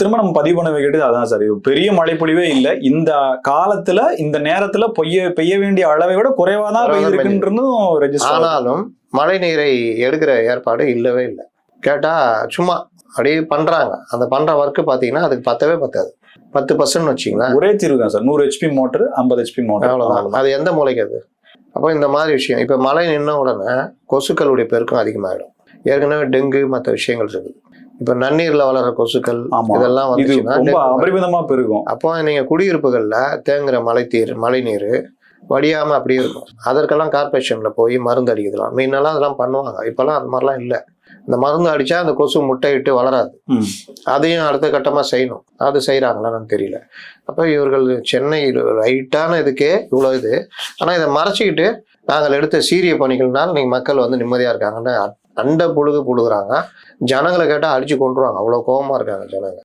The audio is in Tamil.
திரும்ப நம்ம பதிவு பண்ண வேண்டியது அதான் சார். பெரிய மழைப்பொழிவே இல்லை, இந்த காலத்துல இந்த நேரத்துல பெய்ய வேண்டிய அளவை விட குறைவா தான் பெய்திருக்குன்றதும் ரெஜிஸ்டர். ஆனாலும் மழை நீரை எடுக்கிற ஏற்பாடு இல்லவே இல்லை. கேட்டா சும்மா அப்படியே பண்றாங்க. அந்த பண்ற ஒர்க்கு பாத்தீங்கன்னா அதுக்கு பத்தவே பத்தாது. 10% வச்சுங்களேன். ஒரே தீர்வு தான் sir, 100 HP motor, 50 HP motor, அவ்வளவுதான். அது எந்த மூலைக்கு அது? அப்போ இந்த மாதிரி விஷயம் இப்ப மழை நின்ன உடனே கொசுக்களுடைய பெருக்கம் அதிகமாயிடும். ஏற்கனவே டெங்கு மற்ற விஷயங்கள் இருக்குது. இப்ப நன்னீர்ல வளர்ற கொசுக்கள் இதெல்லாம் வந்து அபரிமிதமா பெருகும். அப்போ நீங்க குடியிருப்புகள்ல தேங்குற மழை நீர் வடியாம அப்படியே இருக்கும். அதற்கெல்லாம் கார்பரேஷன்ல போய் மருந்து அடிக்கலாம். முன்னெல்லாம் அதெல்லாம் பண்ணுவாங்க. இப்பெல்லாம் அது மாதிரிலாம் இல்லை. இந்த மருந்து அடிச்சா அந்த கொசு முட்டையிட்டு வளராது. அதையும் அடுத்த கட்டமா செய்யணும். அது செய்யறாங்களான்னு தெரியல. அப்ப இவர்கள் சென்னை ரைட்டான இதுக்கே இவ்வளவு இது. ஆனா இதை மறைச்சிக்கிட்டு நாங்கள் எடுத்த சீரிய பணிகள்னால நீங்க மக்கள் வந்து நிம்மதியா இருக்காங்கன்னு அண்ட புழுகுறாங்க. ஜனங்களை கேட்டா அடிச்சு கொண்டுருவாங்க. அவ்வளவு கோபமா இருக்காங்க ஜனங்க.